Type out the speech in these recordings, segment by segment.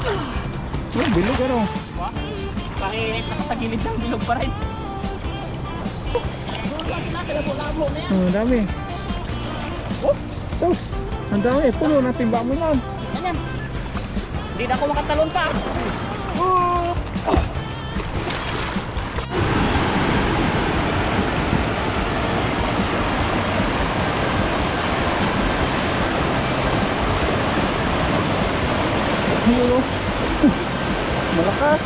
Oh, bilog ano? Wah, kahit nakasagilid lang, bilog pa rin. Labo-labo na yan. Oh, dami. Oh, Sus, ang dami. Puno na timba mo lang. ano yan? Hindi na ako makatalon pa. Oh. Ayun oh. Malakas.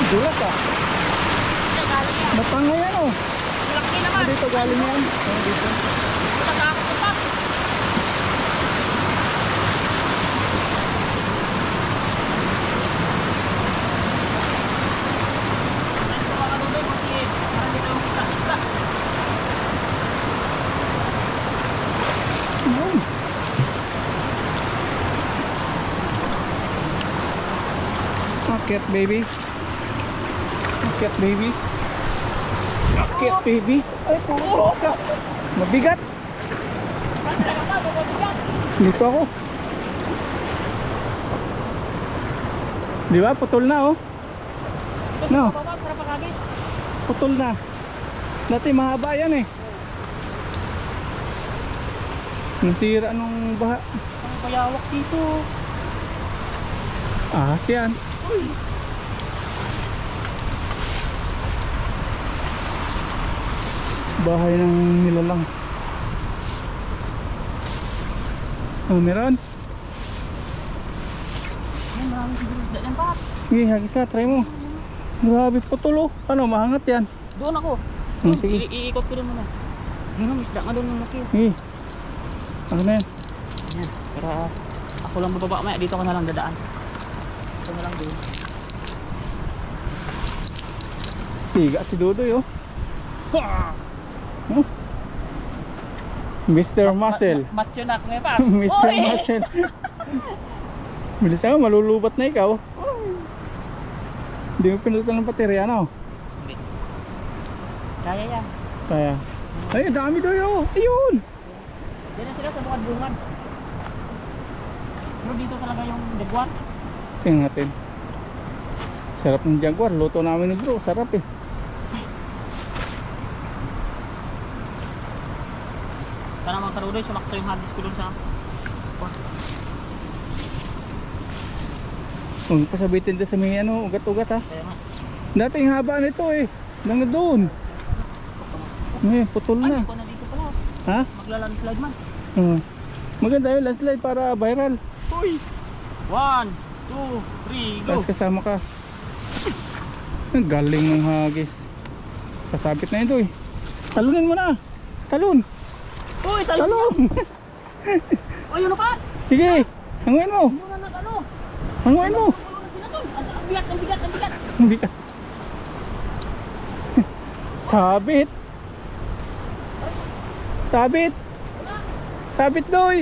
Dulas ah. Matangay yan oh. Laki naman. Dito galing yan. Oh, dito. Natakot ko pa. Ayun. Akit baby. Akit baby. Akit baby. Ay po. Mabigat. Dito ako. Di ba? Putol na oh. No. Putol na. Dati mahaba yan eh. Nasira nung baha. Ang bayawak dito. Ahas yan. Uy. Bahay ng nilalang. Oh, meron? Ay, maraming siguro dyan pa. Sige, hagisa, try mo. Grabe putol oh. Ano, mahangat yan. Doon ako. Sige. Iikot ko doon muna. Yun ang isda nga doon ng laki. Sige. Ano na yan? Ayan. Pero ako lang bababa maya. Dito ko na lang dadaan. Ito na lang doon. Siga si Dudoy oh. Ha! Oh. Mr. Muscle. Macho na ako ngayon pa. Mr. Oy! Muscle. Bilis na, malulubat na ikaw. Hindi mo pinalitan ng baterya no? Hindi. Kaya yan. Kaya. Ay, dami doy oh. Ayun. Yan na sila sa bungad-bungad. Pero dito talaga yung jaguar. Tingnan natin. Sarap ng jaguar. Luto namin ni bro. Sarap eh. Sana mga karudoy, sumakto yung hard disk ko doon sa... Huwag pasabitin doon sa may ano, ugat-ugat ha. Kaya nga. Dating haba nito eh. Nang doon. Ngayon, putol Ay, na. ko na dito pala. Ha? Maglalandslide man. Maganda yun, landslide para viral. Uy! 1, 2, 3, go! Tapos kasama ka. Ang galing ng hagis. Kasabit na yun doy. Talunin mo na. Talun. Uy! Talun. Uy, yun pa! Sige. Hanguin mo. Muna na ano? Hanguin mo. Tulong na sila doon. Ang bigat, ang bigat, ang bigat! Hindi ka. Sabit. Sabit. Sabit doy.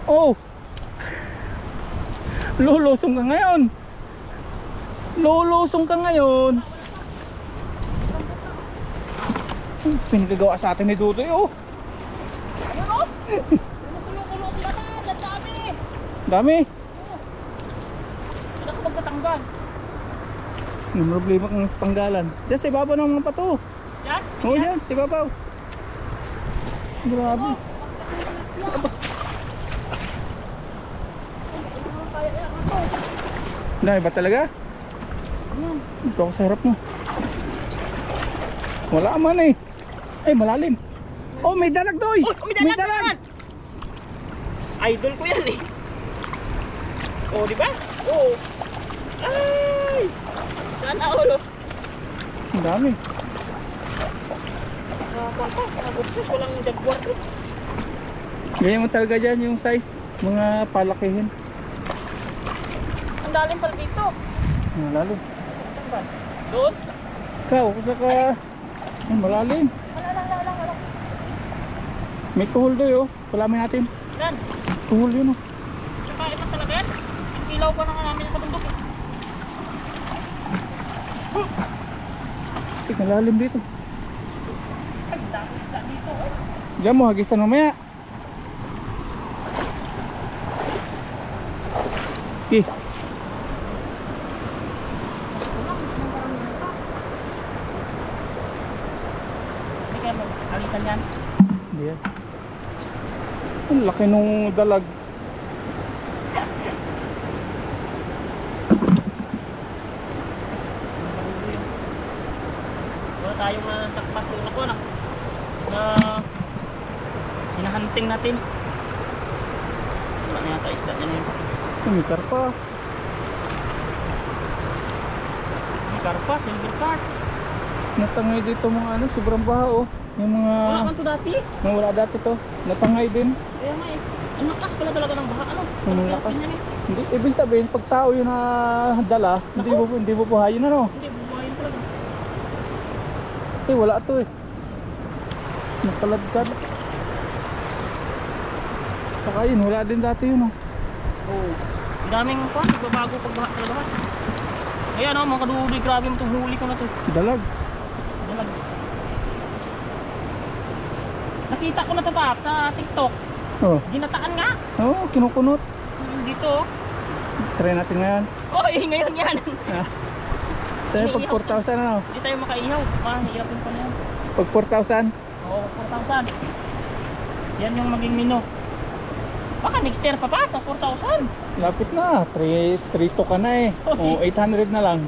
Oh. Lulusong ka ngayon. Lulusong ka ngayon. Pinagagawa sa atin ni Dudoy oh. Ayun o! Kumukulo-kulo sila na! Diyan dami! Dami. Sila ka magkatanggal. May problema kang sa tanggalan. Diyan sa ibabaw ng mga pato. Yan? Oo yan, sa ibabaw. Grabe. Dami ba talaga? Ayan. Ito ako sa harap mo. Wala man eh. Ay malalim. Oh may dalag doy. Oh, may dalag! Idol ko yan eh. Oh, di ba? Oo. Ay! Sana ulo. Ang dami. Nagubsas ko lang jaguar ko. Ganyan mo talaga dyan yung size. Mga palakihin. Ang dalim pala dito. Malalim. Saan ba? Doon? Ikaw, kung saka... Ay, malalim. Wala. May tuhol doy oh. Pulamin natin. Yan. Tuhol yun oh. Nakain na talaga yan. Ilaw pa na nga namin sa bundok eh. Sige, nalalim dito. Ay, dami dito oh. Diyan mo, hagisan mamaya. Eh, Hindi kaya mag-alisan yan. hindi yan. Ang laki nung dalag. Wala tayong takpat doon ako na hinahunting natin. Wala na yata isda niya yun. May karpa. May karpa, silver carp. Natangay dito mga ano, sobrang baha oh. Yung mga Wala kang to dati. nawala dati to. Natangay din. Kaya nga eh. Ang lakas pala talaga ng baha. Ano? Ang lakas. Hindi, ibig sabihin, pag tao yun na dala, hindi mo buhayin ano. Hindi, bumayin talaga. Kasi wala to eh. Napaladkad. Saka yun, wala din dati yun oh. Oo. Ang daming pa, nagbabago pag baha talaga. Ayan oh, mga kaduloy, grabe mo itong huli ko na to. Dalag. Dalag. Nakita ko na to pa sa TikTok. Oh. Ginataan nga. Oo, kinukunot. Dito oh. Try natin ngayon. Oy, ngayon yan. Ah. Sa'yo pag 4,000 ano? Hindi tayo makaihaw. Mahirapin pa na yan. Pag 4,000? Oo, 4,000. Yan yung maging menu. Baka next year pa pag 4,000. Lapit na. 3-2 ka na eh. O 800 na lang.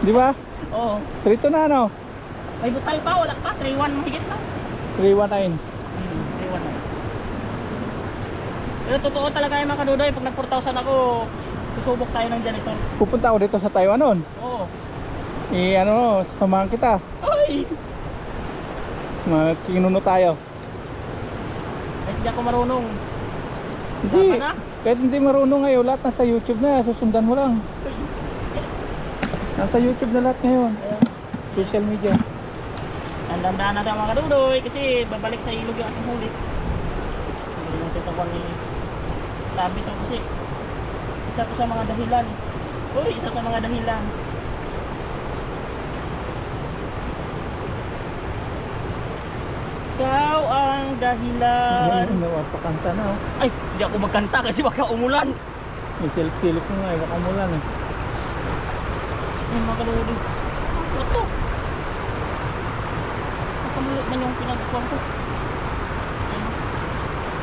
Di ba? Oo. 3-2 na ano? May butal pa, wala pa. 3-1 mahigit na. 319. 3-1 na. Pero totoo talaga yung mga kadudoy. Pag nag 4,000 ako, susubok tayo ng janitor. Pupunta ako dito sa Taiwan noon. Oo. Ano, sasamahan kita. Ay! Kinuno tayo. Kahit hindi ako marunong. Hindi. Tama na? Kahit hindi marunong ngayon, lahat nasa YouTube na. Susundan mo lang. Nasa YouTube na lahat ngayon. Ayan. Social media. Tandaan natin mga kadudoy kasi babalik sa ilog yung ating huli. Hindi yung titawan ni Tabi to kasi isa to sa mga dahilan. Uy, isa sa mga dahilan. Ikaw ang dahilan. Napakanta na oh. Ay, hindi ako magkanta kasi baka umulan. May silip-silip ko nga eh. Baka mulan eh. Ay, mga kadudoy. Ito. Nakamulot man yung pinagkuhan ko.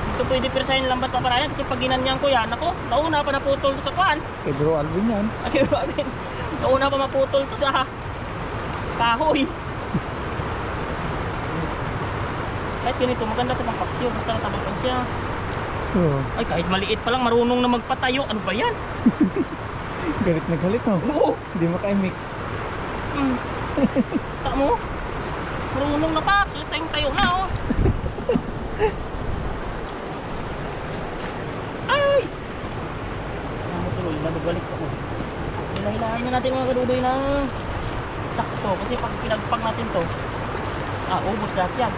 Ito pwede persahin lambat pa para yan kasi pag ginanyan ko yan, ako, nauna pa naputol to sa kuhan. Kay Bro Alvin yan. Ay, grabe. Nauna pa maputol to sa kahoy. Kahit ganito, maganda ito pang paksyo, basta natabakan siya. Oo. Ay, kahit maliit pa lang, marunong na magpatayo. Ano ba yan? Galit na galit no. Oo. Hindi makaimik. Tak mo? Marunong na pa, kita yung tayo na oh. Ay! Ano mo tuloy, nababalik ako. Hilahilahin na natin mga kadudoy na sakto kasi pag pinagpag natin to, ubos lahat yan.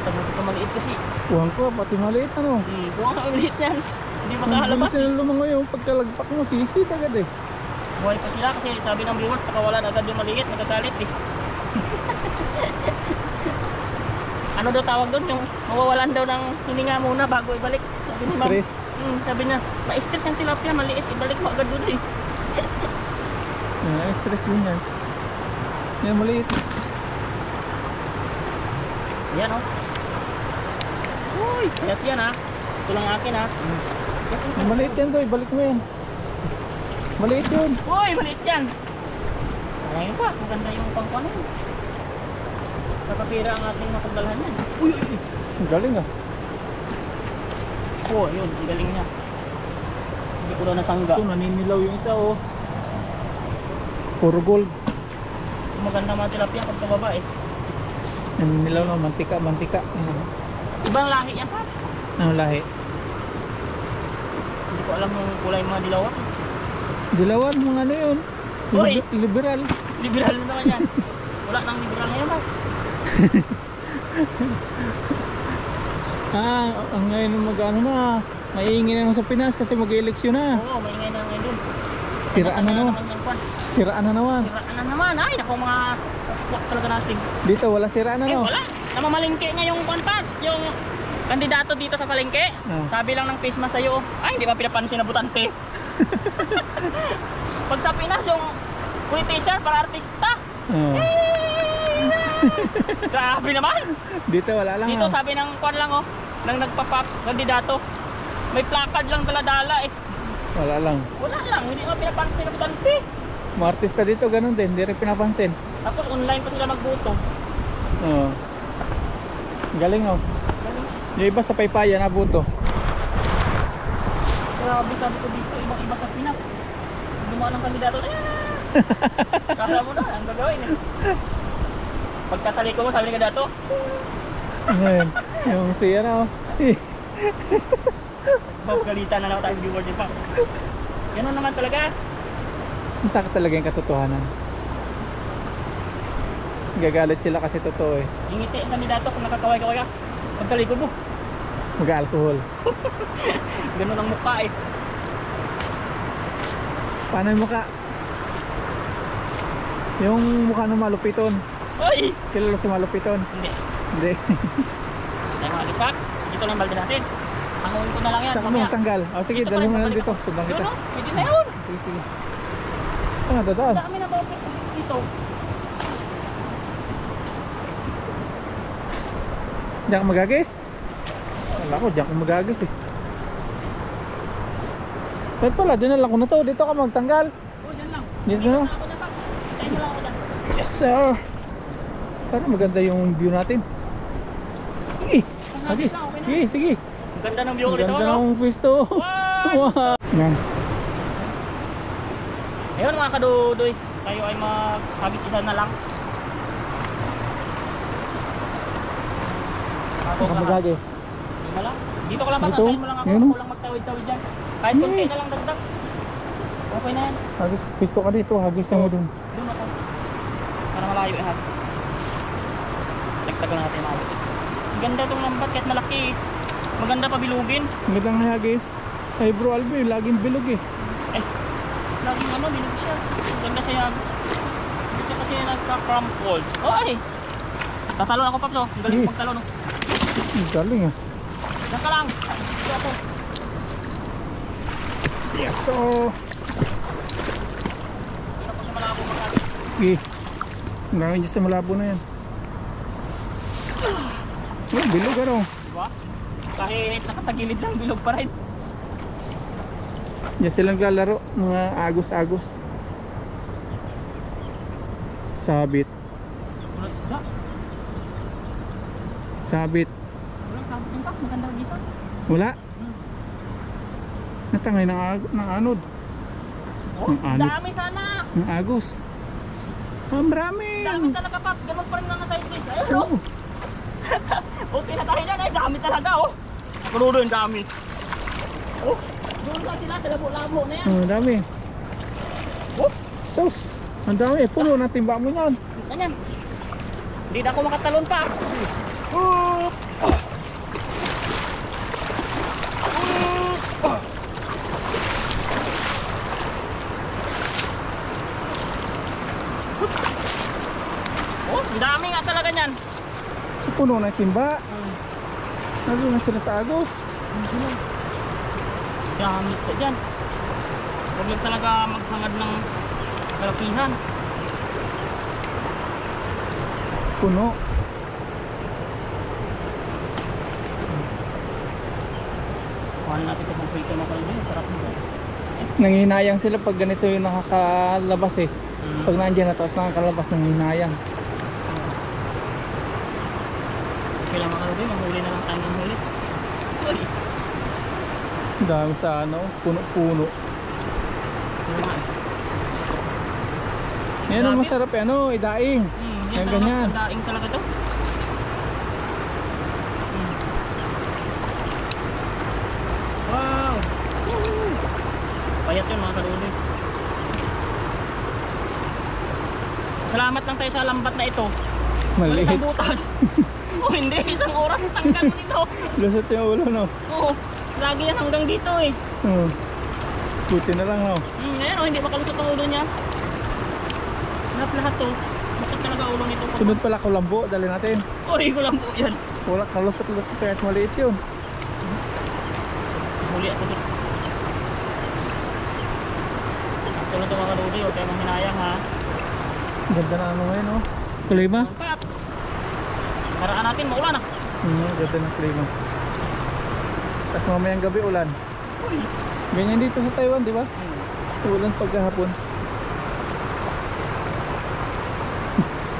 Tag mo ito maliit kasi. Kuhan ko, pati maliit ano. Buwang ka maliit yan. Hindi makahalabas Hindi sila lumangoy yung pagkalagpak mo, sisit agad eh. Buhay pa sila kasi sabi ng viewers, nakawalan agad yung maliit, magagalit eh. Ano daw tawag doon? Yung mawawalan daw ng hininga muna bago ibalik. Sabi ni ma'am. Stress. Sabi niya, ma-stress yung tilapia, maliit, ibalik mo agad doon eh. Stress din yan. Yan maliit. Yan oh. Uy, kayat yan ha. Ito lang akin ha. Maliit yan doy, balik mo yan. Maliit yun. Uy, maliit yan. Ngayon pa, maganda yung pangkuan yun. Kapapira ang ating mapagdalhan yan. Uy, uy, uy. Ang galing ah. Oo, yun, ang galing niya. Hindi ko na nasangga. Ito, naninilaw yung isa oh. Puro gold. Maganda mga tilapia pag kababa eh. Naninilaw na, mantika, mantika. Ibang lahi yan pa. Ano lahi? Hindi ko alam yung kulay mga dilawan. Dilawan, mga ano yun? Uy, Liberal. liberal na naman yan. Wala nang liberal ngayon ba? Ang ngayon mag-ano na, maiingin na sa Pinas kasi mag-eleksyon na. Oo, maingay na ngayon dun. Siraan na naman. Siraan na naman. Siraan na naman. Ay, naku mga kakwak talaga natin. Dito wala siraan na, no? Wala. Namamalingke nga yung kontat. Yung kandidato dito sa palengke. Sabi lang ng face mask sa'yo, ay, hindi ba pinapansin na butante? Pag sa Pinas, yung politician para artista. Grabe naman. Dito wala lang. Dito sabi ng kwan lang ng nagpapap kandidato. May placard lang dala-dala eh. Wala lang. Wala lang, hindi mo pinapansin na butante. Mga artista dito ganun din, hindi rin pinapansin. Tapos online pa sila magboto. Oo. Galing oh. Galing. Yung iba sa paypaya nabuto. Grabe sabi ko dito, ibang-iba sa Pinas. Dumaan ng kandidato na kaya mo na, ang gagawin eh. Pagkataliko mo, sabi ni kandidato, Ngayon, yung siya na oh. galitan na lang tayo viewer din pa. Ganun naman talaga. Masakit talaga yung katotohanan. Gagalit sila kasi totoo eh. Ingiti ang kandidato kung nakakaway-kaway ka. Pagtalikod mo, Mag-alcohol. ganun ang mukha eh. Paano yung mukha? Yung mukha ng malupiton. Oy! Kilala sa malupiton? Hindi. Hindi. Tayo mga lipak. Dito lang balde natin. Hanguin ko na lang yan. Saan mo tanggal? O sige, Dito dalhin mo pa, na babalik dito. ako. Sundan Yun kita. o, pwede na yun. Sige, sige. Saan nga dadaan? Dami na bakit dito. Diyan ka magagis? Wala ko, diyan ka magagis eh. Pero pala, dinala ko na to. Dito ka magtanggal. Oh, dyan lang. Dito na. Ako na pa. Tayo mo lang ako dyan. Yes sir. Para maganda yung view natin. Sige. Agis. Sige, sige. Ang ganda ng view ko dito. Ganda No? ng pwesto. Wow. Yan. Ayun mga kadudoy. Tayo ay mag-habis-isa na lang. Saan ka magagis? Hindi lang. Dito ko lang ba? Dito? Tayo mo lang ako. Yun. Ako lang magtawid-tawid dyan. Kahit konti na lang dagdag. Okay na yan. Hagis. Pwesto ka dito. Hagis na mo dun. Doon ako. Para malayo eh habis. Nagtago natin yung habis. Ang ganda itong lambat kahit malaki eh. Maganda pa bilugin. Ang ganda nga hagis. Ay bro Alvin, laging bilog eh. Eh, laging ano, bilog siya. Ang ganda siya habis. Hindi siya kasi nagka-crumpled. Oy! Tatalon ako Paps oh. Ang galing magtalon oh. Ang galing ah. Diyan ka lang. Dito ako. Yes sir. Dito ako sa malabo magkali. Okay. Ang galing dyan sa malabo na yan. Oh, bilog ano. Diba? Kahit nakatagilid lang, bilog pa rin. Diyan silang lalaro. Mga agos-agos. Sabit. Walang isda. Sabit. Walang sabit yung Paps. Maganda gisa. Wala. Natangay ng anod. Oh, Ang anod. dami sana. Ng agos. Ang marami. Dami talaga Paps. Ganun pa rin mga sizes. Ayun oh. Oo. Okay na tayo dyan ay dami talaga oh. Puno yung dami. Oh, doon na sila sa labo-labo na yan. Ang dami. Oh, Sus. Ang dami. Puno na timba mo yan. ganyan. Hindi na ako makatalon pa. Oh. Oh, ang dami nga talaga niyan. Puno na timba. Nandun na sila sa agos. Dami isda dyan. Huwag lang talaga maghangad ng kalapihan. Puno. Kuhanin natin ito kung pwede mo kayo din. Sarap nito. Nanginayang sila pag ganito yung nakakalabas eh. Pag nandiyan na tapos nakakalabas, nanginayang. Kailangan makalo din. Mahuli na lang tayo ng huli. Uy! Ang dami sa ano, puno-puno. Yan ang masarap eh, ano, idaing. Yan ganyan. Daing talaga to. Wow! Payat yun mga kaluloy. Salamat lang tayo sa lambat na ito. Maliit. Ang butas. Oh, hindi. Isang oras tanggal mo nito. Lusot yung ulo, no? Oo. Lagi yan hanggang dito eh. Oo. Puti na lang, no? Ngayon oh, hindi makalusot ang ulo niya. Lahat to. Bakit talaga ulo nito? Sunod pala kulambo, dali natin. Uy, ko lang po yan. Wala, kalusot-lusot kahit maliit yun. Huli ako dito. Tulad ito mga kaludi, huwag kayo manghinayang ha. Ganda na ano ngayon, no? Klima? Pat! Karaan natin, maulan ah. Ganda ng klima. Tapos mamayang gabi ulan. Uy. Ganyan dito sa Taiwan, di ba? Ulan pagkahapon.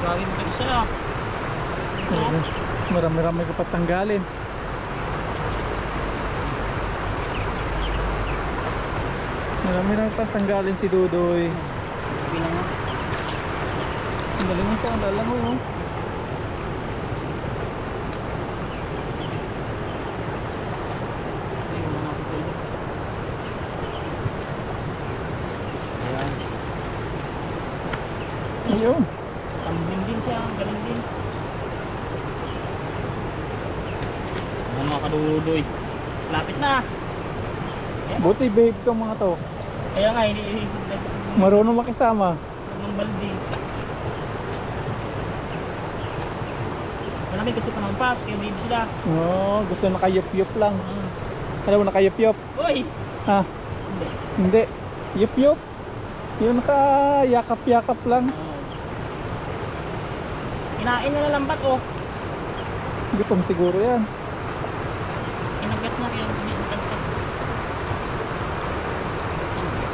Grabe mo kayo siya. Marami-rami ka patanggalin. Marami-rami patanggalin si Dudoy. Bilang mo. Ang galing mo sa andala mo, no? Ayun. Ang din siya, ang galing din. Ayan mga kadudoy. Lapit na. Buti babe tong mga to. Kaya nga, hindi Marunong makisama. ng baldi. Malamig kasi panahon pa, kaya baby sila. Oo, gusto nakayup-yup lang. Alam mo nakayup-yup? Uy! Ha? Hindi. Hindi. Yup-yup. Yung nakayakap-yakap lang. Kinain na lambat oh. Gutom siguro yan. Kinagat mo, kaya hindi ang tagtag.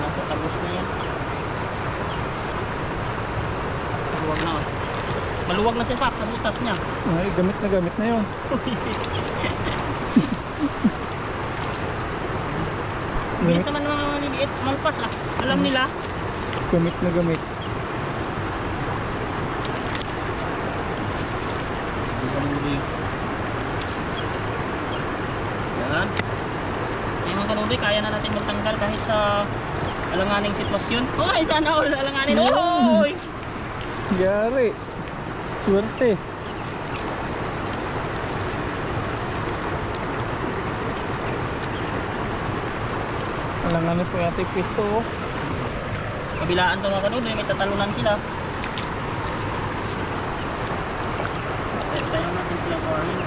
Nasa tabos na yan. Maluwag na oh. Maluwag na siya pak sa butas niya. Ay, gamit na yun. Bilis naman ng mga liit, malpas ah. Alam nila. Gamit na gamit. Yan. Ay mga kanudi, kaya na natin magtanggal kahit sa alanganing sitwasyon. Hoy, sana all alanganin. Hoy! Yari. Swerte. Alanganin po yung ating pisto, oh. Kabilaan to mga kanudi, may tatalunan sila. Tayo natin sila kawain.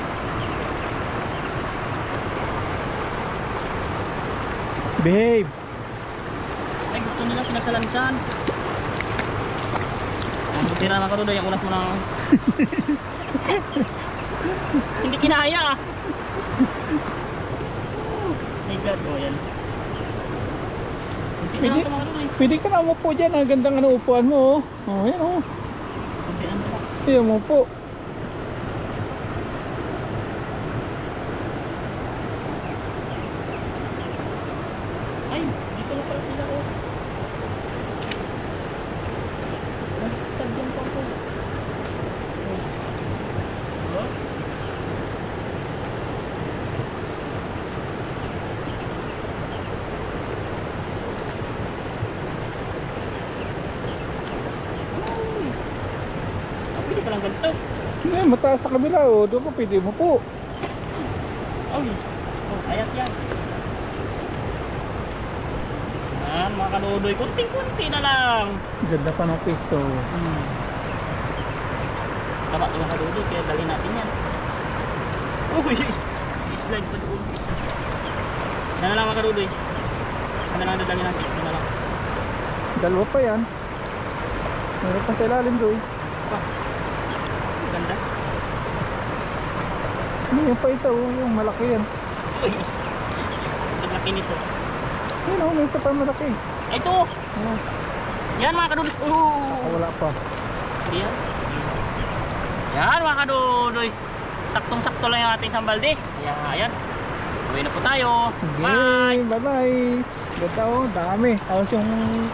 Babe. Ay, gusto nila sinasalansan. Ang butira mga kanudi, yung ulas mo na. Hindi kinaya ah. My God, oh yan. Pwede ka na umupo dyan. Ang gandang ano, upuan mo, oh. Oh, yan, oh. Yan, umupo. Ay, dito na pala sila oh. Nagtagyan pa ako. Oh. Pwede ka lang ganito. Hindi, mataas sa kabila, oh. Doon ka pwede umupo. Ay, oh, ayat yan. Yan, mga kaludoy, kunting-kunti na lang. Ganda pa ng pisto. Tama ito mga kaludoy, kaya dali natin yan. Uy, i-slide pa doon isa. Sana na lang mga kaludoy. Sana lang dadali natin, sana lang. Dalawa pa yan. Meron pa sa ilalim, doy. Pa, ganda. Yung pa isa, oh, yung malaki yan. Uy, ang laki nito. Yun, oh, may isa pa malaki. Ay, ito! Oh, Yan mga kaludoy. wala pa. Yan. Yan mga kaludoy. Saktong-sakto lang yung ating sambalde. Kaya ayan. Uwi na po tayo. Bye! Okay, bye-bye. Ganda, oh, dami. Tapos yung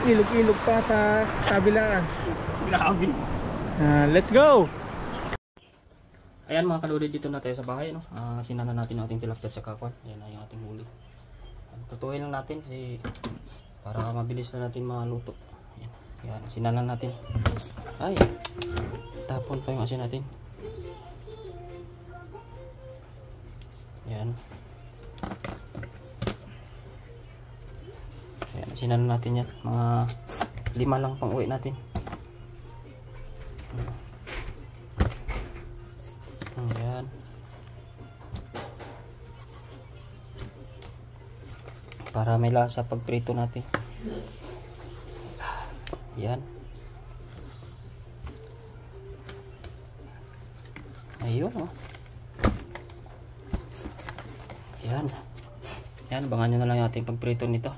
ilog-ilog pa sa kabilaan. Grabe. Let's go! Ayan mga kaludoy, dito na tayo sa bahay, no? Sinana natin ang ating tilapia sa kakwan. Ayan na yung ating huli. Tutuin lang natin kasi para mabilis na natin maluto. Ayan, sinana natin. Ay, tapon pa yung asin natin. Yan. Ayan, asinan natin yan. Mga 5 lang pang uwi natin. Ayan. Para may lasa pag prito natin. Yan. Ayun, oh. Yan. Yan, abangan nyo na lang yung ating pagprito nito.